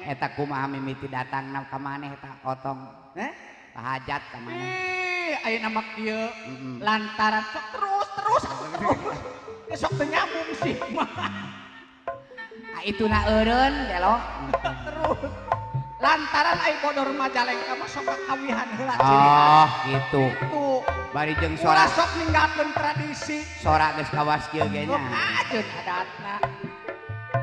eta kumaha mimiti datangna ka maneh eta otong hajat ka maneh ayeuna mah kieu lantaran sok terus sok teu nyambung sih mah itu na eureun gelo terus lantaran ai bodor Majalengka mah sok kawihan heula oh gitu tuh bari jeung sora sora sok ninggalkeun tradisi sora geus kawas kieu ge nya ajeun adatna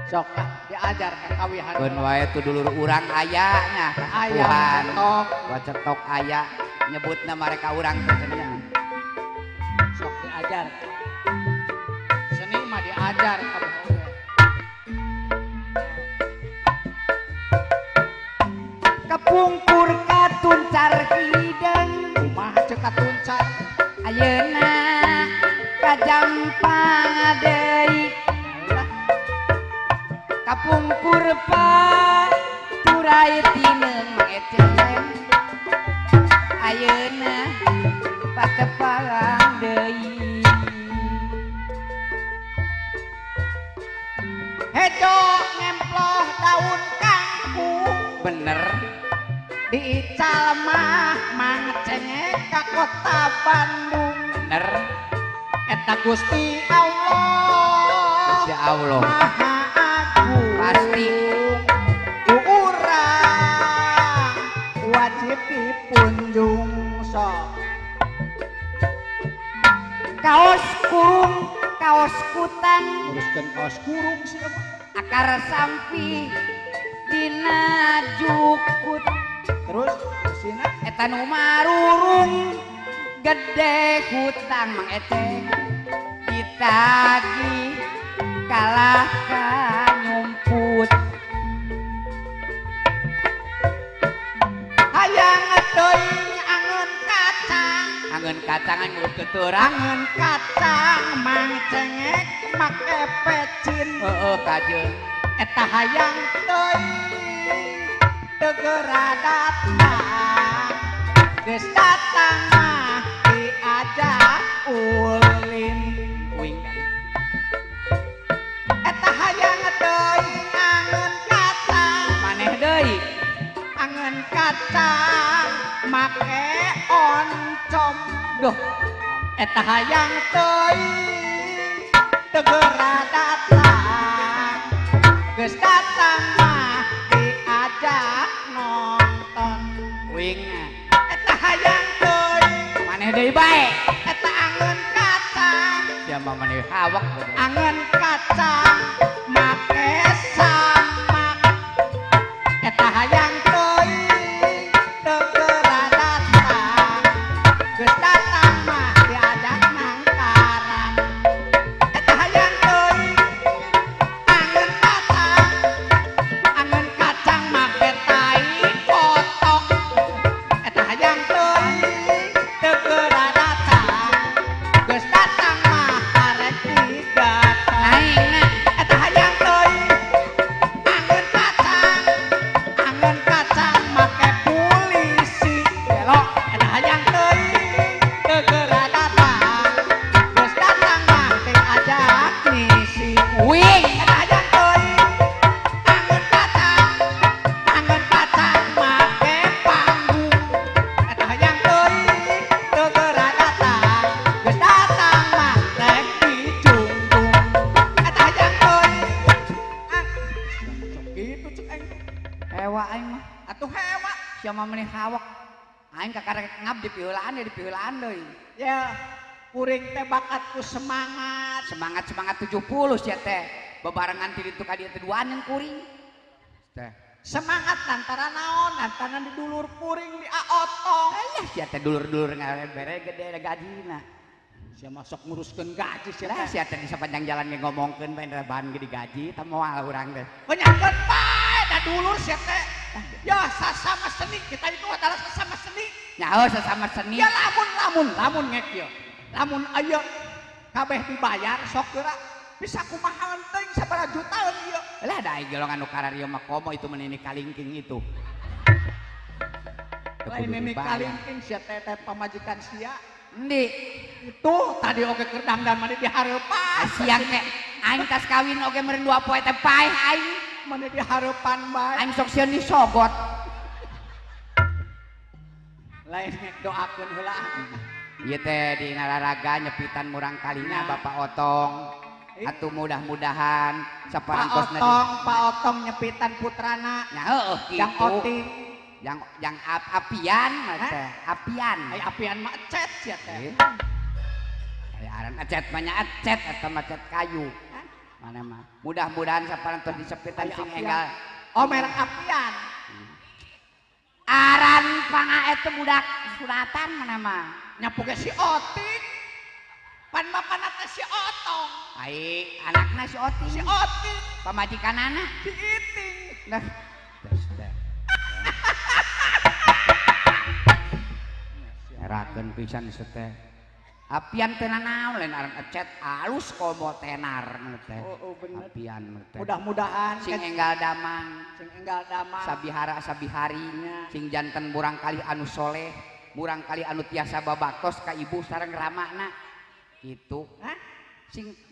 sok diajar ka kawihan keun wae tu dulur urang aya nya aya tok wacetok aya nyebutna mereka urang teh cenah sok diajar seni mah diajar ka kapungkur katuncar hideng kumaha ceuk katuncar ayeuna kajampang deui kapungkur pa turai tineung ecen ayeuna patepalang deui hejo ngemploh daun kangkung bener diical mah mangcengek ka kota Bandung bener eta Gusti Allah Gusti Allah Maha Agung pasti urang wajib dipunjung sok kaos kurung kaos kutang uruskeun kaos kurung sih akar sampi dina jukut terus sina eta nu marurung gede hutang mang eceng ditagi kalah ka nyumput hayang teuing angeun kacang angeun kacang ngurut keturang angeun kacang mang cengek make pecin heeh kajeun eta hayang teuing tegera datang geus datang mah diajak ulin wing eta hayang teuing angeun kacang maneh deui angeun kacang make oncom duh eta hayang teuing tegera datang geus datang mah diajak nonton wing eta hayang teuing maneh deui bae eta angeun kacang siapa maneh hawak angeun kacang make samak eta hayang teuing tegera datang geus datang mah diajak nang karang eta hayang teuing angeun kacang make tai kotok eta hayang teuing tegera datang geus datang mah arek didatang aingna eta hayang teuing angeun kacang make polisi gelo eta hayang teuing tegera datang geus datang mah diajak misi wing eta hayang teuing angeun kacang make panggung eta hayang teuing tegera datang geus datang mah rek dicunggung eta hayang teuing sok kitu cek aing hewa aing mah atuh hewa siapa maneh hawak aing kakarek ngab di pieulaan deui ya kuring teh bakatku semangat semangat 70 sia teh bebarengan ti ditu ka dieu teh duaan yang kuring teh semangat lantaran naon lantaran di dulur kuring di aotong aya sia teh dulur-dulur ngarebere gede gajina sia masuk nguruskeun gaji sia lah teh sia teh di sapanjang jalan ge ngomongkeun bae bahan ge digaji tah moal urang teh penyangkeun bae da dulur sia teh ya sasama seni kita itu adalah sesama seni nyaho sesama seni ya lamun ngek ya lamun aya kabeh dibayar sok geura bisa kumaha teuing sabaraha jutaan ieu lah da golongan nu kararieu mah komo itu menini kalingking itu lain ini kalingking sia teh pamajikan sia endi itu tadi oge keur dangdan mah di hareupan siang teh aing tas kawin oge meureun 2 poe teh paeh aing mana di harapan bae. Aing sok sieun disogot. Lain doakeun heula. Ieu teh di nararaga nyepitan murang kalina Bapak Otong. Atuh mudah-mudahan saparantosna Pak Otong nyepitan putrana. Nya heueuh kitu. Yang Oting. Yang apian mah teh, apian. Ai apian mah ecet sia teh. Aya aran ecet mah nya ecet eta mah ecet kayu. Mana mah. Mudah-mudahan saparantos disepitan sing enggal. Oh merek apian. Aran pangaet teh budak sunatan mana mah. Nyapu ge si Oting. Pan bapana teh si Otong. Ai anakna si Oting. Si Oting. Pamajikanana Si Iting. Dah. Herakeun pisan teh. Apian teh naon lain aran ecet alus komo tenar teh. Oh bener. Apian teh. Mudah-mudahan Sing enggal damang, sabihara sabiharinya, sing janten murang kali anu soleh, murang kali anu tiasa babaktos ka ibu sareng ramana. Gitu. Hah?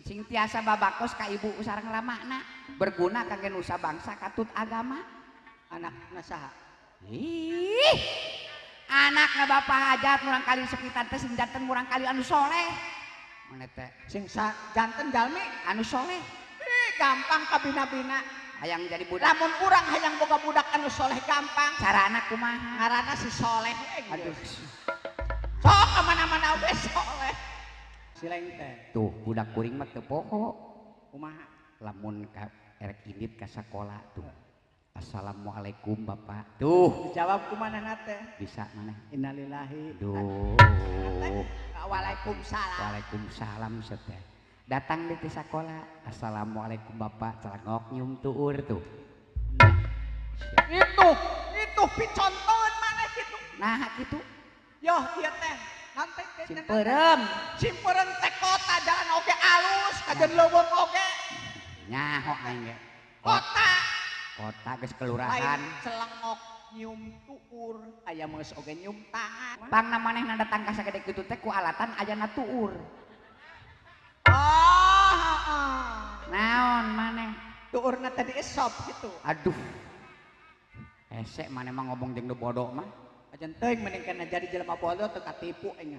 Sing tiasa babaktos ka ibu sareng ramana, berguna kangge nusa bangsa katut agama. Anakna saha? Ih. Anakna bapak hajat murang kali sepitan teh sing janten murang kali anu soleh. Mana teh? Sing janten jalmi Anu soleh. gampang kabina-bina. Hayang jadi budak. Lamun urang hayang boga budak anu soleh gampang. Cara anak kumaha? Ngaranna si soleh. Aduh. Sok kemana-mana oge soleh. Sileng teh. Tuh budak kuring mah teu poho. Kumaha? Lamun ka erek indit ka sakola tuh. Assalamualaikum Bapak. Tuh Dijawab kumaha teh? bisa mana? Innalillahi. Duh. Waalaikumsalam. Waalaikumsalam seteh. Datang di sekolah. Assalamualaikum Bapak. Celengok nyium tuur tuh. Itu picontohan mana gitu. Nah gitu. Yo ieu teh. Nanti Simperem. Simpereun teh kota jalan oge alus, kajen leuweung oge. Nyaho aing ge. Kota geus kelurahan. Lain celengok nyium tuur, aya meus oge nyium tangan. Pangna manehna datang ka sagede kitu teh ku alatan ajana tuur. Naon maneh? Tuurna tadi esop gitu. Aduh. Esek maneh mah ngomong jeung nu bodoh mah. Ajan teuing mending kana jadi jelema bodoh teu katipu aing.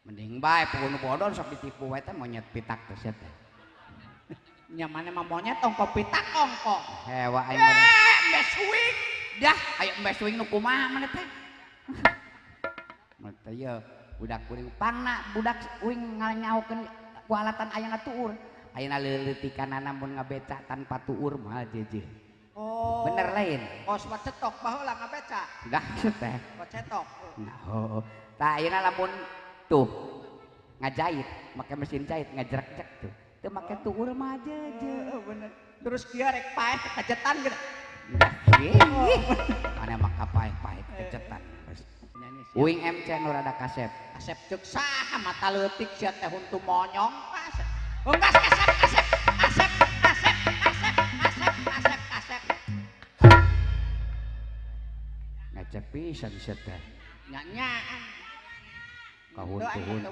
Mending bae peugeun nu bodoh sok ditipu wae teh monyet pitak teh sia teh. Nya maneh mah monyet ongko pitak ongko. Hewa aing mah. Mbes swing. Dah, aya mbes swing nu kumaha maneh teh. Maneh teh ye budak kuring pangna budak uing ngalenyahokeun ku alatan ayana tuur. Ayeuna leuleutikannana mun ngabeca tanpa tuur mah jeje. Oh. Bener lain. Kos cetok baheula ngabeca. Dah teh. Kos cetok. Nah, oh. Tah ayeuna lamun tuh ngajahit, make mesin jahit ngajerak-jek tuh. Teu make tuur mah jeje. Bener. Terus kieu rek paeh kajetan gitu. Dah, mana mah kapaeh-paeh kecetan. Uing MC nu rada kasep. Kasep ceuk saha mata leutik sia teh huntu monyong pas. Unggas kasep. Ngecek pisan sia teh. Nyanyaan. Kahuntu-huntu.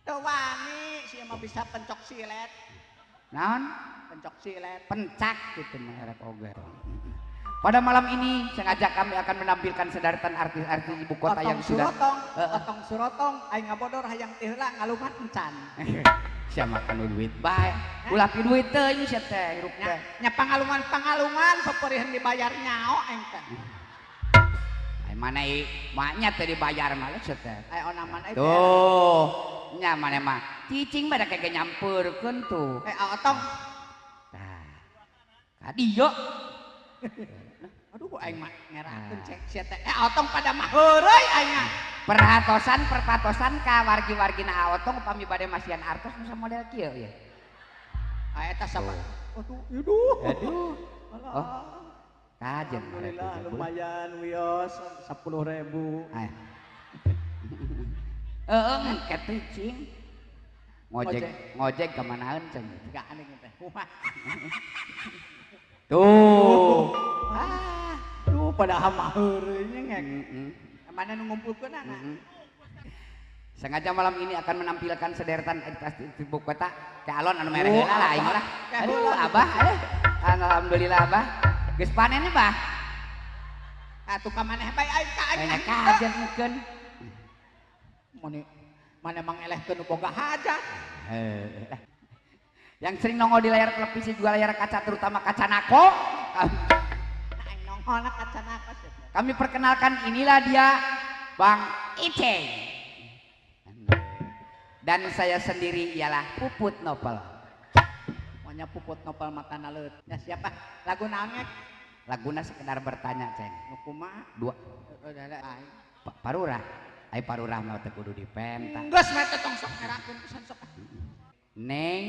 Teu wani sia mah bisa pencok silet. Naon? Pencok silet. Pencak gitu mah erek oge. Pada malam ini sengaja kami akan menampilkan sedartan artis-artis ibu kota yang sudah Otong surotong aing ngabodor hayang teh heula ngalumat encan. Sia makan duit bae. Ulah pi duit teuing sia teh hirup teh. Nya pangalungan papeurehan dibayar nyao aing teh. Ai mana maknya teh dibayar mah sia teh. Ai onaman ai. Tuh, nya mana mah cicing bada kagak nyampeurkeun tuh. Otong. Tah. Ka dieu. Aduh aing mah ngerakeun cek sia teh. Otong pada mah heureuy aing. Perpatosan ka wargi-wargina Otong upami bade masian artos nu model kieu ya. Eta sabar. Aduh. Oh. Kajen alhamdulillah lumayan wios 10.000. Engke cing. Ngojek ka manaeun cenah. Enggak aneh teh. Tuh. Tuh pada hama heureuy nya ngek. Mana nu ngumpulkeun anak. Sengaja malam ini akan menampilkan sederetan edukasi ibu kota ke alon anu merah heula lah aing lah. Aduh abah alhamdulillah abah geus panen bah. Atuh ka maneh bae aing ka aing. Aya kajen engkeun. Mana emang elehkeun boga hajat. Yang sering nongol di layar televisi juga layar kaca terutama kaca nako. Aing nongol kaca nako. Kami perkenalkan inilah dia Bang Iceng. Dan saya sendiri ialah Puput Nopel. Maunya Puput Nopel mata naleut. Ya siapa? Lagu naonnya? Laguna sekedar bertanya, Ceng. Nu kumaha? Dua. Aing. Parurah. Ai parurah mah teu kudu dipenta. Geus mah teh tong sok ngerakeun pisan sok. Neng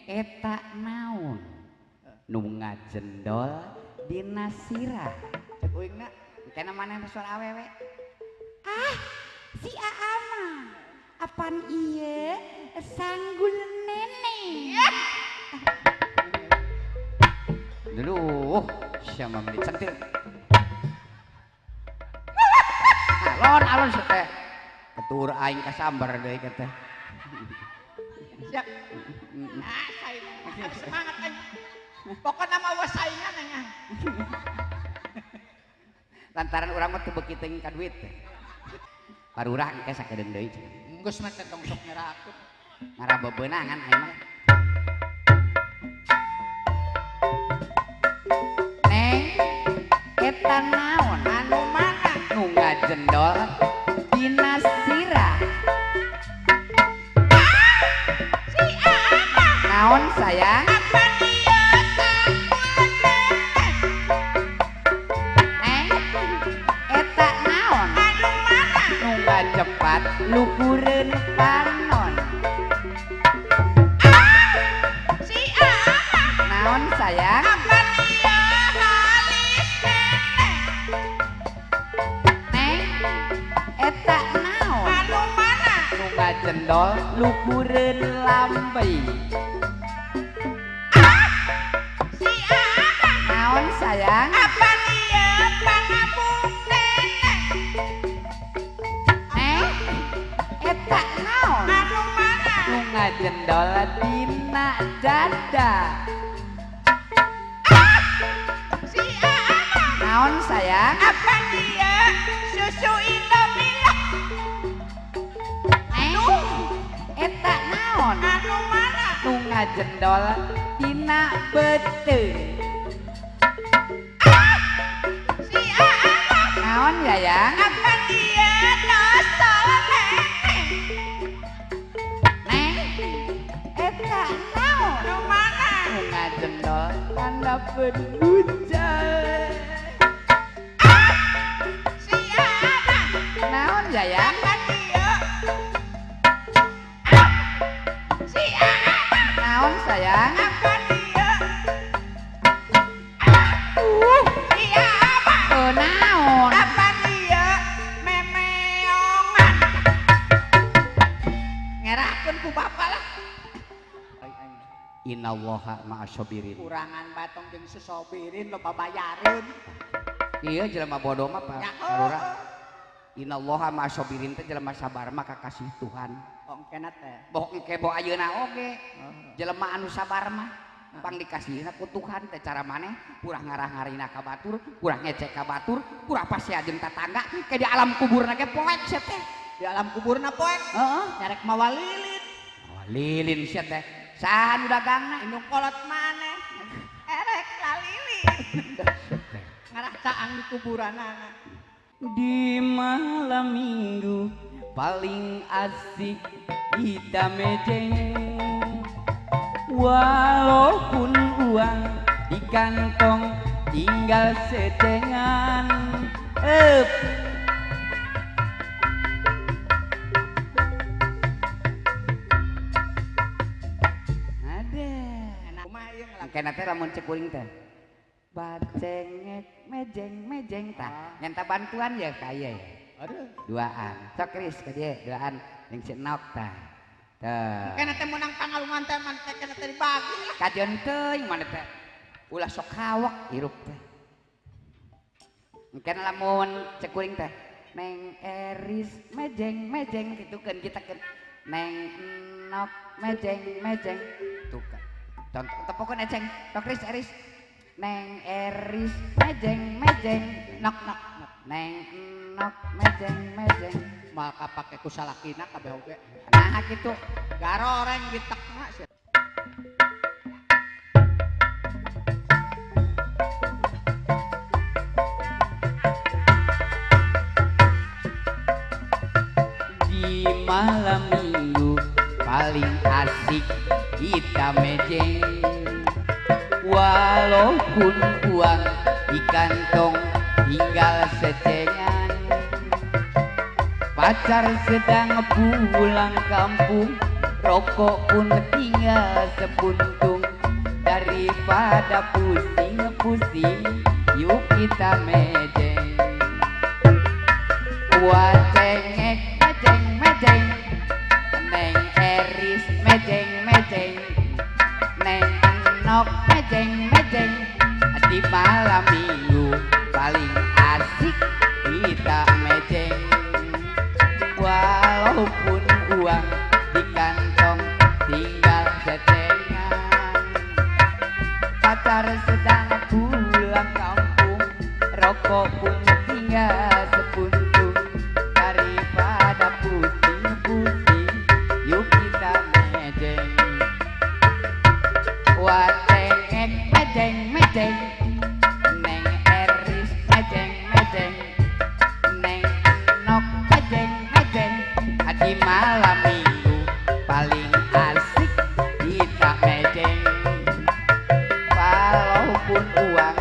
eta naon? Nu ngajendol dina sirah. Cek uingna. Kana maneh suara awewe. Ah, si Aama. Apaan iya sanggul nenek? Dulu, siapa menit centil. Alon teh. Ketur aing kasambar deui teh. Siap. Ah, saing. Semangat aing. Pokona mah we saingan nya. Lantaran urang mah teu beuki teuing ka duit. Parurah engke sakedeung deui. Geus mah teh tong sok ngerakeun. Ngarabebeunangan aing mah. Neng, eta naon? Anu mana? Nu ngajendol dina sirah. Si Aama. Naon sayang? Apa dia sanggul nenek? Neng, eta naon? Anu mana? Nu ngajepat luhureun panon. Si Aama. Naon sayang? Apa dia halis nenek? Neng, eta naon? Anu mana? Nu ngajendol luhureun lambei. Si Aama. Naon sayang? Apa dia pangabung nenek? Neng, eta naon? Anu mana? Nu ngajendol dina dada. Si Aama. Naon sayang? Apa dia susu Indomie? Neng, eta naon? Anu mana? Nu ngajendol dina beuteung. Si Aama. Naon yayang? Apa dia nosol nenek? Neng, eta naon? Anu mana? Nu ngajendol tanda penunjang. Si Aama. Naon yayang? Apa dia? Si Aama. Naon sayang? Apa dia? Si Aama. Naon? Apa dia? Memeongan. Ngerakeun ku bapa lah. Innallaha ma'asyabirin. Kurangan batong jeung sesobirin lo babayareun. Iya jelema bodoh mah Pak Ya, Parura. Innallaha ma'asyabirin teh jelema sabar mah kakasih Tuhan. Ongkena teh. Boh engke boh ayeuna oge. Jelema anu sabar mah pang dikasihna ku Tuhan teh cara maneh urang ngarah-ngarina ka batur, urang ngecek ka batur, urang pasea jeung tatangga ke di alam kuburna ge poek sia teh. Di alam kuburna poek. Heeh. Nyarek mawa lilin. Oh, lilin sia teh. Saha nu dagangna? Indung kolot maneh. Erek lalili. Ngarah caang di kuburanana. Di malam minggu paling asik kita mejeng, walaupun uang di kantong tinggal secengan. Ada Enak kumaha ieu ngelak. kena teh lamun cek kuring teh bacengek mejeng tah nyanta bantuan ya kaya ya. Aduh. Duaan sok Kris ka dieu duaan jeung si Nok tah teh Kena teh menang pangalungan teh man teh kena teh dibagi lah. kajeun teuing mana teh ulah sok hawak hirup teh engke lamun cek kuring teh Neng Eris mejeng gitu kan kita kan Neng Enok mejeng tuh kan contoh tepokon eceng tok Eris Neng Eris mejeng nok Neng Enok mejeng maka pakai kusalakina kabeh oge nah gitu garo orang gitekna sih di malam minggu paling asik kita mejeng walaupun uang di kantong tinggal secengan pacar sedang pulang kampung rokok pun tinggal sepuntung daripada pusing-pusing yuk kita mejeng wacengek mejeng Neng Eris mejeng Neng Enok mejeng di malam minggu paling asik kita mejeng walaupun uang di kantong tinggal secengan pacar sedang pulang kampung rokok pun tinggal sepuntung daripada pusing-pusing yuk kita mejeng wacengek mejeng Neng Eris mejeng Neng Enok mejeng di malam minggu paling asik kita mejeng walaupun uang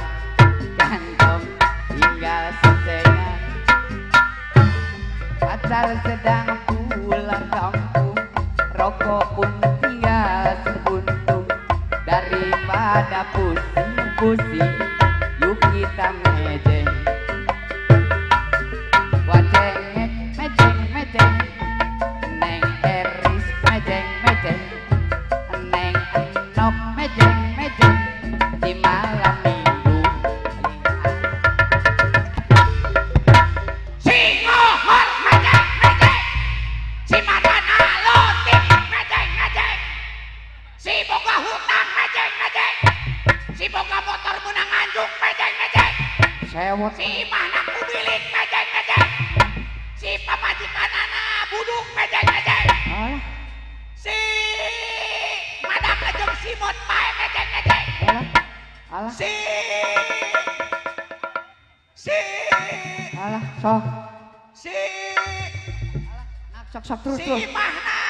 kantong tinggal secengan pacar sedang pulang kampung rokok pun tinggal sepuntung daripada pusing-pusing yuk kita mejeng wacengek mejeng Neng Eris mejeng Neng Enok mejeng di malam minggu Si ngohor mejeng si madana lotik mejeng si boga hutang mejeng si boga motor menang anjuk mejeng sewot si mana kubilik mejeng si pamajikanana buduk mejeng alah si madam lejeng simot pae mejeng alah si alah sok si sok terus si mahna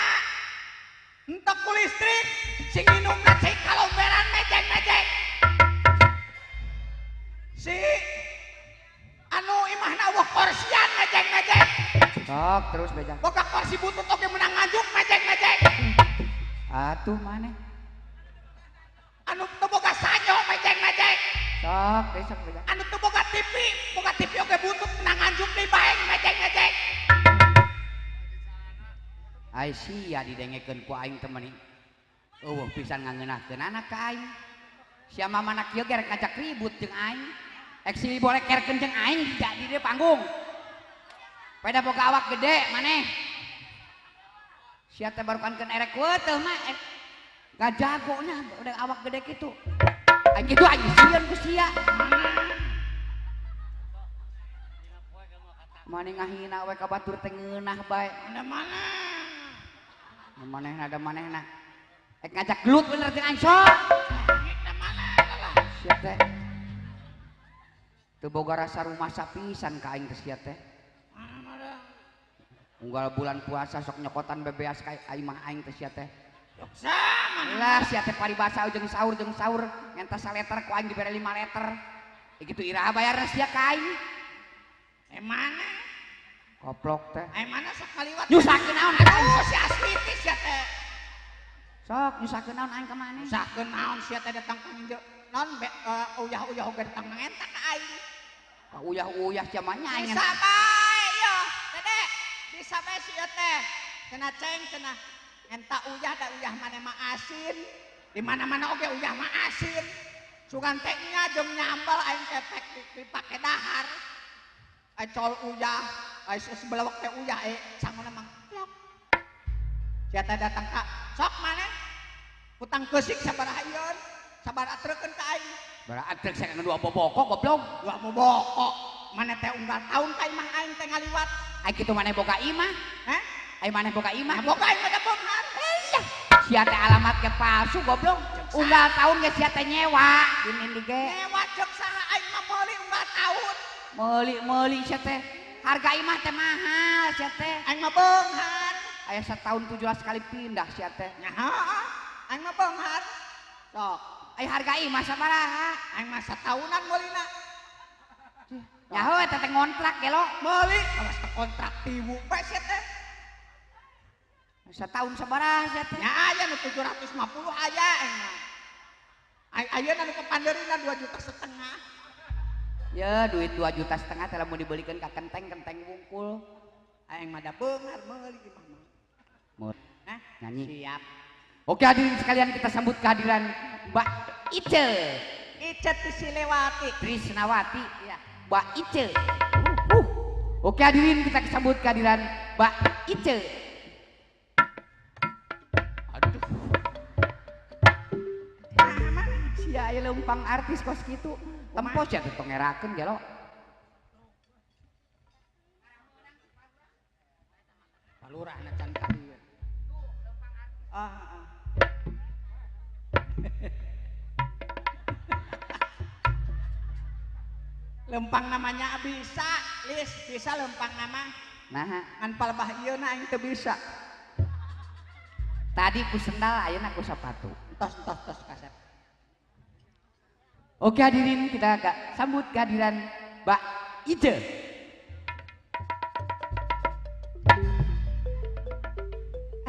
entek ku listrik si minum cek kalomberan mejeng si anu imahna wah korsian mejeng sok terus bejang boga korsi butut oke menang ngajuk mejeng atuh maneh anu teu boga sanyo mejeng sok besok bejang anu teu boga TV oke butut menang ngajuk di baeng mejeng ai sia didengekeun ku aing temeni eueuh pisan ngangeunahkeun anak ka aing sia mamana kieu ge rek ngajak ribut jeung aing ek si boleh kerkeun jeung aing di dieu panggung pada boga awak gede maneh sia teh barukankeun erek weuteuh mah gajagona udah awak gede kitu aing kitu aing sieun ku sia maneh ngahina we ka batur teh ngeunah bae ada mana manehna ada manehna ek ngajak gelut bener jeung aing sok ada mana lah sia teh teu boga rasa rumah sapisan ka aing teh sia teh unggal bulan puasa sok nyokotan bebeas ka aing mah aing teh sia teh lah sia teh paribasa jeung sahur ngentas saleter ku aing dibere 5 liter kitu iraha bayarna sia ka aing mana koplok teh mana sakaliwat nyusakeun naon aing si asli teh sia teh sok nyusakeun naon aing ka maneh nyusakeun naon sia teh datang ka injeu naon uyah-uyah oge datang ngentak ka aing ka uyah-uyah sia mah nya aing bisa bae yo dede bisa bae si ieu teh cenah ceng cenah enta uyah da uyah maneh mah asin di mana-mana oge uyah mah asin sugan teh nya jeung nyambal aing teh dipake dahar ecol uyah sebelah waktu uyah sangun emang siapa datang kak sok mana utang kesik sabaraha ieu sabaraha treukeun ka aing berarti saya ngedua bobokok goblok dua bobokok mana teh unggal tahun ka imah aing teh ngaliwat ai kitu maneh boga imah heh ai maneh boga imah boga aing mah beunghar sia teh alamat ke palsu goblok unggal tahun ge sia teh nyewa dinin di ge nyewa ceuk saha aing mah meuli unggal tahun meuli sia teh harga imah teh mahal sia teh aing mah beunghar aya setahun 17 kali pindah sia teh nyaha aing mah beunghar sok ai harga imah sabaraha aing mah satahunan meulina nyaho eta teh ngontrak ge lo meuli awas kontrak tiwu bae sia teh setahun sabaraha sia teh nya aya nu 750 aya aing mah ayeuna nu kepandeurina 2,5 juta ya duit 2,5 juta teh lamun dibelikeun ka kenteng wungkul aing mah da beunghar meuli imah mah nyanyi siap oke hadirin sekalian kita sambut kehadiran Mbak Ice Ice Tisilewati Trisnawati ya Mbak Ice oke hadirin kita sambut kehadiran Mbak Ice aduh sia aya leumpang artis kos kitu tempos ya teu ngerakeun ge lo palurahna can ka dieu lempang namanya bisa Lis bisa lempang nama nah ngan palebah ieuna aing teu bisa tadi ku sendal ayeuna ku sepatu tos kasep oke hadirin kita sambut kehadiran Mbak Ice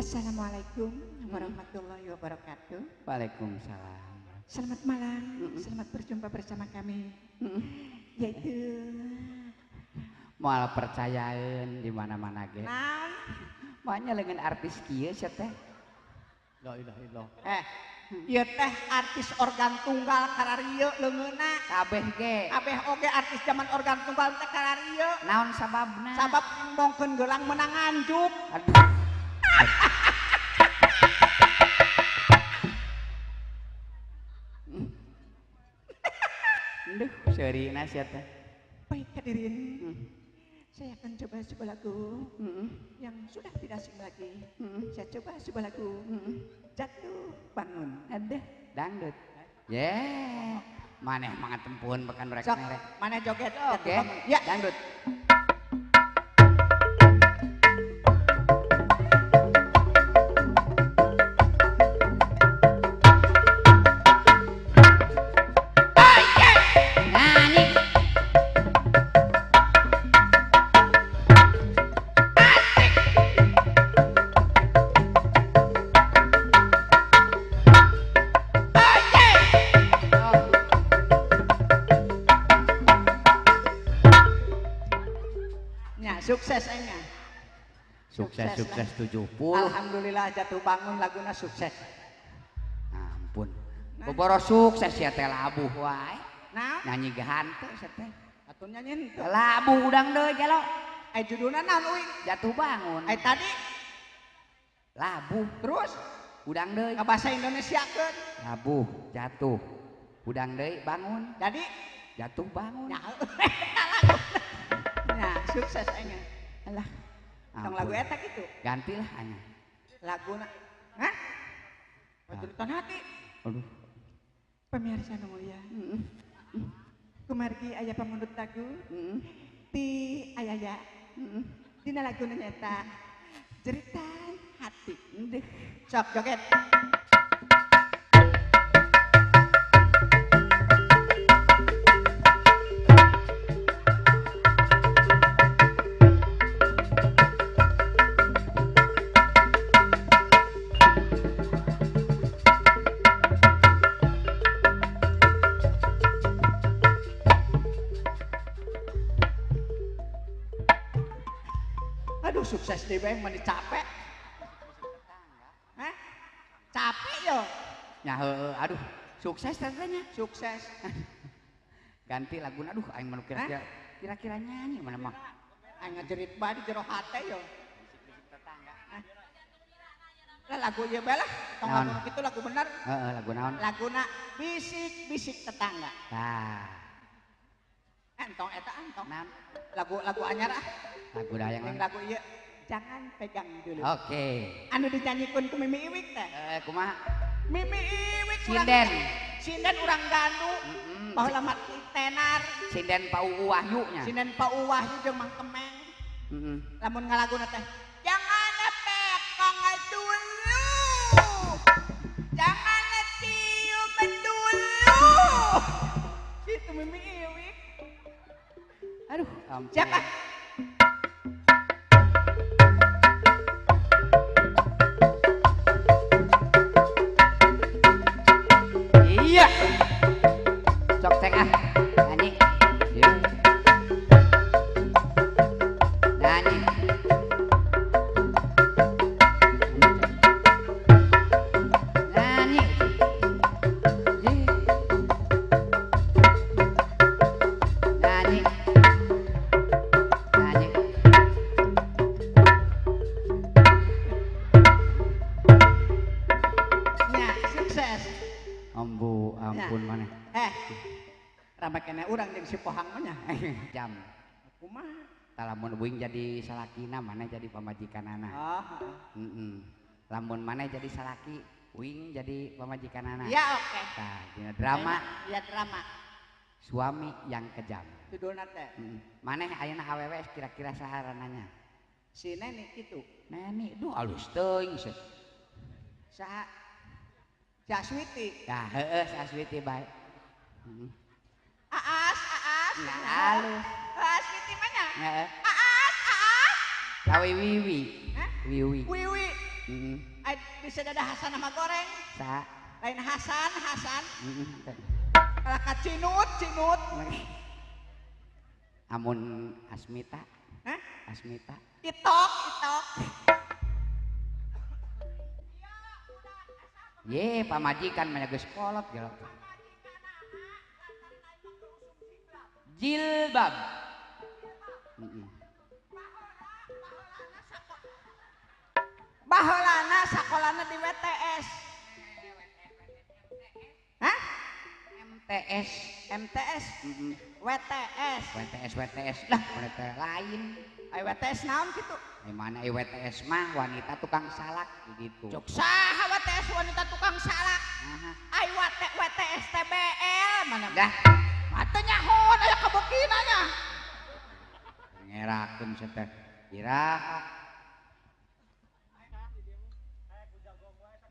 Assalamualaikum warahmatullahi wabarakatuh. Waalaikumsalam. Selamat malam, selamat berjumpa bersama kami. Yaitu moal percayaeun di mana-mana ge. naon? Makanya lengan artis kieu sia teh. La ilaha illallah. Ieu teh artis organ tunggal kararieu leungeunna. Kabeh ge. Kabeh oge artis zaman organ tunggal teh kararieu. Naon sababna? Sabab mbongkeun gelang menang anjuk. Aduh. Duh, seurina sia teh. Baik hadirin. Saya akan coba sebuah lagu yang sudah tidak asing lagi. Saya coba sebuah lagu Jatuh Bangun. Ada dangdut. Maneh mangat tempuhun bekan rek merek. Maneh joget Oke. Ya, Dangdut. sukses aingnya. Sukses 70. Alhamdulillah Jatuh Bangun laguna sukses. Ampun. Boboro sukses ya teh labuh wae. Naon? Nyanyi ge hanteu sia teh. Atuh nyanyi henteu. Labuh udang deui ge lo. Judulna naon uing? Jatuh Bangun. Tadi labuh terus udang deui. ka bahasa Indonesiakeun. Labuh jatuh. Udang deui bangun. Jadi Jatuh Bangun. nya lagu. Nah, sukses aingnya. Alah. Tong lagu eta kitu. Gantilah anya. Laguna. Hah? Pajuritan hati. Aduh. Pemirsa nu mulia. Kumargi aya pamundut lagu. Ti ayaya. Dina laguna nyata. Jeritan hati. Ndeuh. Sok joget. Aduh sukses deh bang, mani capek. Hah? Capek yo. Ya aduh, sukses tentunya. Sukses. Ganti lagu aduh aing manu kira-kira nyanyi mana mah. Aing ngajerit bae di jero hate yo. Bisik-bisik tetangga. Lah lagu ieu bae lah. Tong Naon? lagu kitu lagu bener. Heeh, lagu naon? Laguna bisik-bisik tetangga. Tah. Entong eta entong. Naon? Lagu anyar ah. Lagu dayang Yang naon? lagu ieu jangan pegang dulu. Oke. Anu dinyanyikan ku Mimi Iwik teh. Kumaha? Mimi Iwik Sinden. Sinden urang Gandu. Baheula mah tenar. Sinden Pak Wahyu nya. Sinden Pak Wahyu jeung Mang Kemeng. Heeh. Lamun ngalaguna teh jangan pegang dulu. Jangan cium dulu. Itu Mimi Iwik. Aduh, ampun. Siapa? Iya. Sok cek ah. Nyanyi. Yuk. Nyanyi. Nyanyi. Ih. Nyanyi. Nyanyi. Nya sukses. Ambu, ampun mana? Rame kene urang jeung si Pohang mah nya. Jam. Kumaha? Lamun uing jadi salakina mana jadi pamajikanana. Oh. Lamun mana jadi salaki, uing jadi pamajikanana. Ya oke. Tah, dina drama Ya drama. suami yang kejam. Judulna teh Maneh ayeuna awewe kira-kira saha rananya? si Neni kitu. Neni, duh alus teuing. Saha? Si Aswiti. Tah, heueuh Aswiti bae. Aas. Nah, alus. Aswiti mah nya. Heeh. Aas. Kawi Wiwi. Hah? Wiwi. Wiwi. Heeh. Ai bisa dada Hasan sama goreng. Saha? Lain Hasan. Heeh. Kalaka Cinut. Amun Asmita. Hah? Asmita. Itok. Ye, pamajikan mah geus kolot gelok. Jilbab. Baheulana sakolana di WTS. Hah? MTS. MTS. Heeh. WTS. WTS lah, WTS lain. Ai WTS naon kitu? Di mana WTS mah wanita tukang salak gitu. Cuk saha WTS wanita tukang salak? Aha. Ai WTS TBL mana? Dah, Mata nyahon aya kabukina nya. ngerakeun teh. Iraha.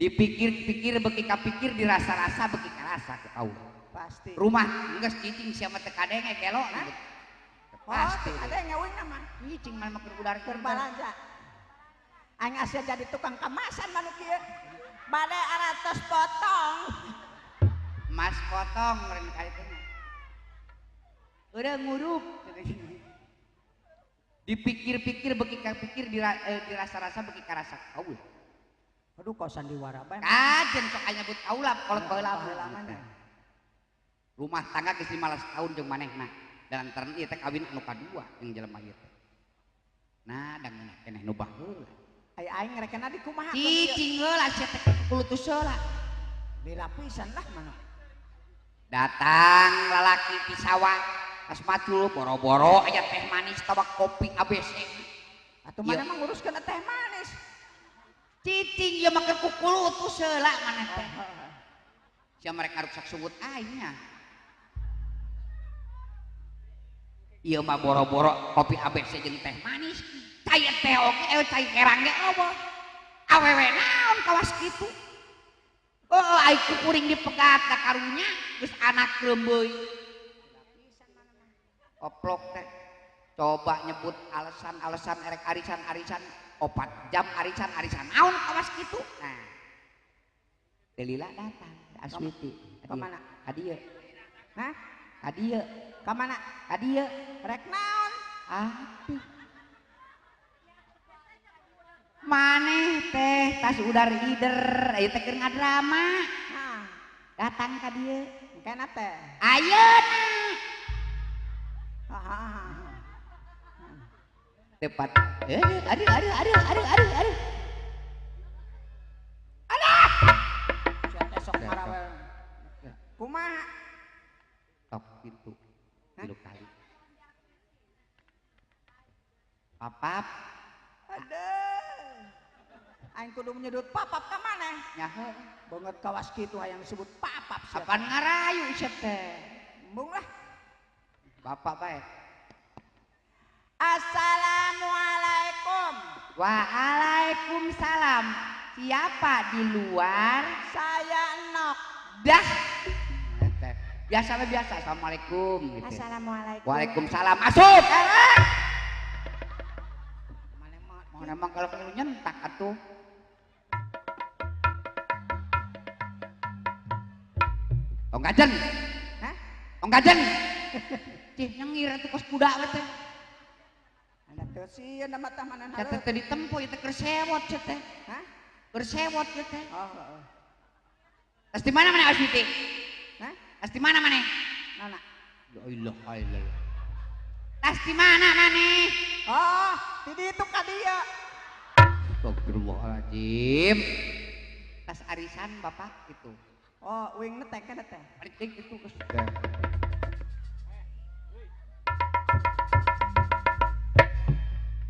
Dipikir-pikir beki kapikir dirasa-rasa beki karasa ke kau. Pasti. Rumah geus cicing sia mah teu kadenge kelo. Pasti. Ada yang ngawin nama. Cicing mah keur udar Berbalanja. Aing asa jadi tukang kamasan manuk kieu. Bade 100 potong. Mas potong meureun ka itu mah. Udah ngurup. Dipikir-pikir beki kapikir dirasa-rasa beki karasa kau. Aduh kau sandiwara bae. Kajen sok aya nyebut kaula kolot baheula Baheula. rumah tangga geus 15 tahun jeung manehna dan antara ieu teh kawin anu kadua jeung jelema ieu teh. Nah, dan keneh nu baheula. Ai aing rekena di kumaha? Cicing heula sia teh kulutus heula. Dilapisan lah mana. Datang lalaki ti sawah pas macul boro-boro aya teh manis tabak kopi ABC. Atuh mana mah nguruskeun teh manis. Cicing ieu mah keur kukulutus heula maneh teh. Sia mereka ruksak subut aing nya. Ieu mah boro-boro kopi ABC jeung teh manis. Cai teh oge, cai kerang ge eueuh. Awewe naon kawas kitu? Oh, ai kuring dipegat ka karunya geus anak leumbeuy. Oplok teh. Coba nyebut alasan erek arisan 4 jam arisan naon kawas kitu. Nah. Delila datang, Asmiti. Kemana? Hadieu. Hah? Hadieu. Kamana? Hadieu. Rek naon? Atuh. Maneh teh tas udar ider, ieu teh keur ngadrama. Nah, Datang ka dieu. kena teh. Ayeuna. tepat. Aduh. Siapa sok marawe. Kumaha? Tok pintu. 3 kali. Papap. Aduh. Aing kudu menyedut papap ka maneh. Nyaho. Banget kawas kitu hayang disebut papap sia. Apaan ngarayu siap teh? Embung lah. Bapak baik. Assalamualaikum. Waalaikumsalam. Siapa di luar? Saya Enok. Dah. Biasa. Assalamualaikum. Gitu. Assalamualaikum. Waalaikumsalam. Masuk. Mau emang kalau lu nyentak atuh. Onggajen. Hah? Onggajen. Cih nyengir atuh kos kuda we teh. Ada teu sieun nama tah mana Eta teh ditempo ieu teh keur sewot cenah teh. Hah? Keur sewot ieu teh. Oh, heeh. Tas di mana maneh Aswiti? Hah? Tas di mana maneh? Nana. La ilaha illallah. Tas di mana maneh? Oh, di ditu ka dia. Astagfirullahaladzim. Tas arisan Bapak gitu. Oh, wing netek kan teh. Ariting itu geus.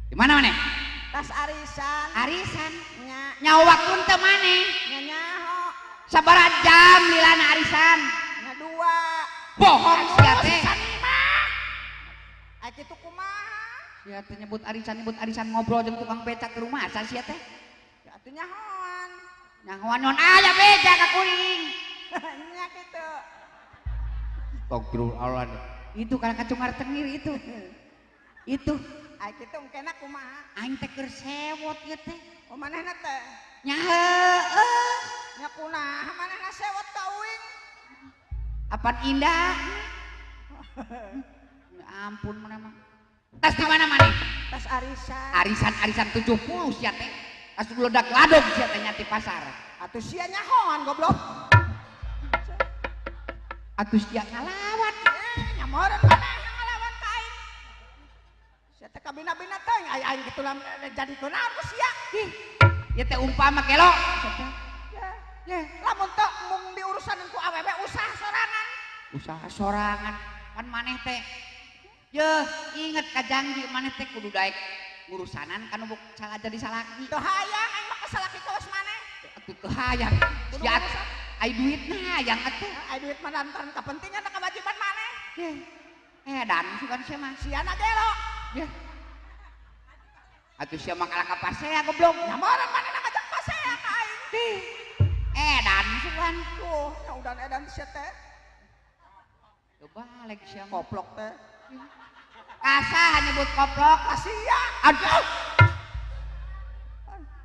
Di mana maneh? Tas arisan. Arisan. Nya Nyawakeun teh maneh. nyaho. Sabaraha jam lilana arisan? Nya 2. Bohong sia teh. Ai kitu kumaha? Sia teh nyebut arisan ngobrol jeung tukang becak ke rumah asa sia teh? Ya atuh nyahoan. Nyahoan non aya beca ka kuring. Nya kitu. Astagfirullahaladzim. Itu kana kacungar tengir itu. Itu Ai kitu engkena kumaha? aing teh keur sewot ieu teh. Oh manehna teh. Nya heueuh. Nya kunaha manehna sewot ka uing? Apaan indah? Ya ampun mana mah. Tas di mana maneh? Tas arisan. Arisan 70 sia teh. Tas ledak ladog sia teh nya di pasar. Atuh sia nyahoan goblok. Atuh sia ngalawan. Nya meureun maneh ngalawan ka aing. Sia teh kabina-bina teh aing kitu jadi kunaon ku sia. Ya teh umpama kelo. Sia teh. Ya, lamun teu mung diurusaneun ku awewe usaha sorangan. Usaha sorangan kan maneh teh. Yeuh, inget ka janji maneh teh kudu daek ngurusanan kan buk salah jadi salaki. Teu hayang aing mah kasalaki kawas maneh. Atuh teu hayang. Sia ai duitna hayang atuh. Ai duit mah lantaran kapentingan dan kewajiban maneh. Dan sugan sia mah. Sia na gelo. Ya. Atuh sia mah kalah ka pasea goblok. Nya meureun manehna ngajak pasea ka aing. Dan sugan. Tuh, nya udan edan sia teh. Teu balik sia mah. Koplok teh. Kasaha nyebut koplok. Sia. Aduh.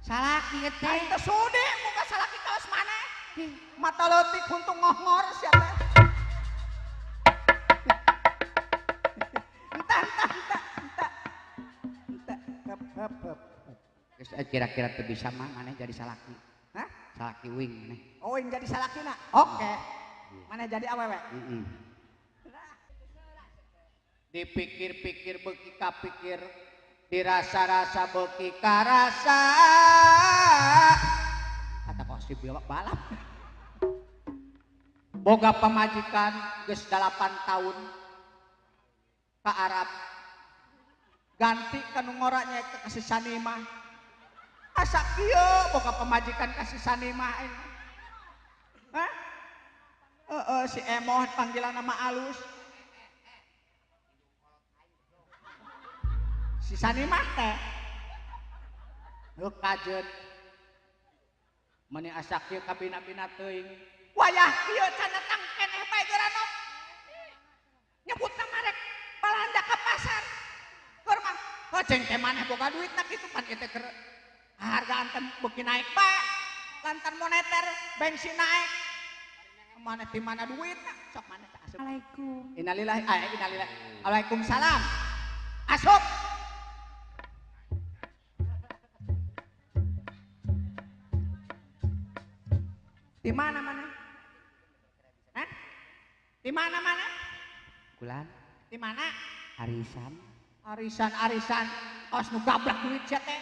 Salaki ieu teh. Aing teh sudi muka salaki kawas maneh. Mata leutik huntung ngongor sia teh. Entah. Hep. Geus kira-kira teu bisa mah maneh jadi salaki. Hah? Salaki wing maneh. Oh, yang jadi salakina. Oke. Maneh jadi awewe. Dipikir-pikir beuki kapikir, dirasa-rasa beuki karasa. Kata kok si balap. Boga pamajikan geus 8 tahun ka Arab. Ganti kanu ngoranya ke kasih sanimah. Asa kieu boga pamajikan kasih sanimah ini. Hah? Si Emoh panggilan nama alus. Si sanimah teh. Heuh kajeun. Mani asa kieu kabina-bina teuing. Wayah kieu can datang keneh bae geranok. Nyebutna marek balanja ka pasar. Keur mah ceng teh maneh boga duitna kitu pan ieu teh keur hargaan teh beuki naik bae. Lantaran moneter bensin naik. Maneh ti mana duitna? Sok maneh teh asup. Assalamualaikum. Innalillahi Waalaikumsalam. Asup. Di mana mana? Hah? Di mana mana? Kulan Di mana? arisan. Arisan. aos nu gablak duit sia teh.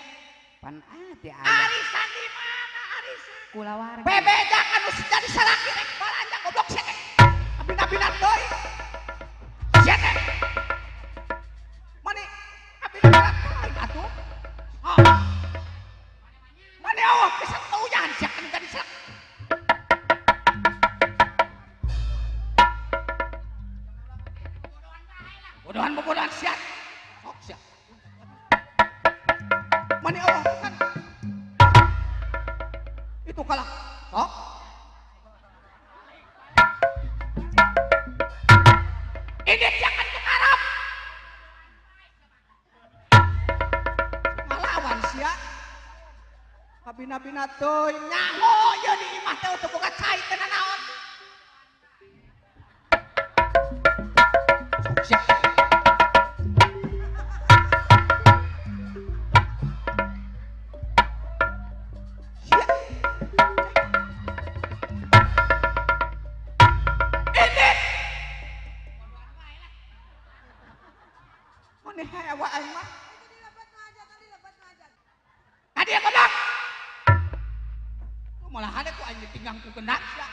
Pan ati aya Arisan di mana arisan? kula warga. Bebeda anu jadi salaki rek balanja goblok sia teh. Abina-bina deui. Sia teh. Mani abina-bina deui atuh. Oh. Mani awak bisa teuyan sia anu jadi salaki. Bodohan siat. Sok siat. Mani Allah kan. Itu kalah. Sok. Ini jangan ketarap. Ngalawan siat. Kabina-bina teuing nyango ye di imah teh teu boga cai teh naon. Sok siat. Malahan aku aing ditinggang ku gendak sia.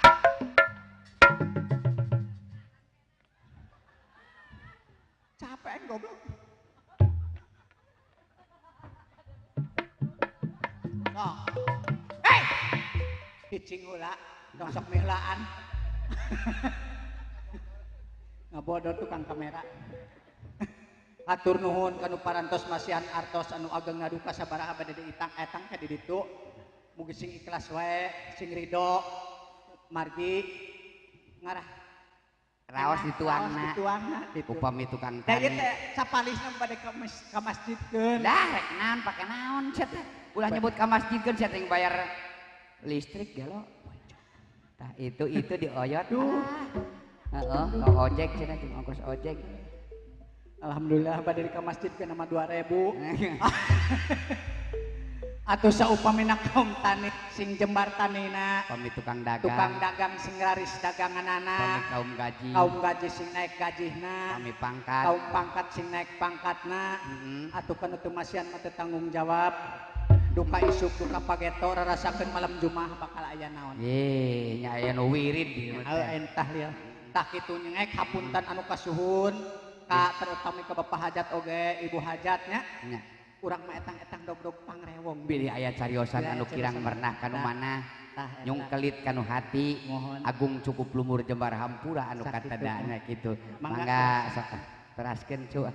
Capek aing goblok. Sok. Hei. Hicing heula, dong sok mihlaan. Ngabodor tukang kamera. Atur nuhun kanu parantos masihan artos anu ageng ngaduka sabaraha bade di etang ka di ditu. Mugi sing ikhlas wae, sing ridho, margi ngarah Raos dituangna. Gitu. Upami tukang Da tani. ieu teh sapalisna bade ka masjidkeun. Dah rek naon pake naon sia teh. Ulah nyebut ka masjidkeun sia teh bayar listrik gelo. Tah itu dioyot. Heeh, ka ojek cenah jeung ongkos ojek. Alhamdulillah bade ka masjidkeun nama 2000. Atuh saupamina kaum tani sing jembar tanina, Pami tukang dagang sing laris daganganana, pami kaum gaji sing naik gajihna, pami pangkat kaum pangkat sing naik pangkatna. Atuh kana teu masihan mah teu tanggung jawab. Duka isuk duka pageto rarasakeun malam Jumaah bakal aya naon. ye nya aya nu wirid di dieu teh. Entah lieu. Tah kitu nyengek hapunten anu kasuhun ka terutama ka bapak hajat oge ibu hajatnya. Nya Urang mah etang-etang dog-dog pangrewong. bilih aya cariosan anu kirang mernah kanu manah nyung kelit kanu hati agung cukup lumur jembar hampura anu katedana kitu. Mangga sok teraskeun cu.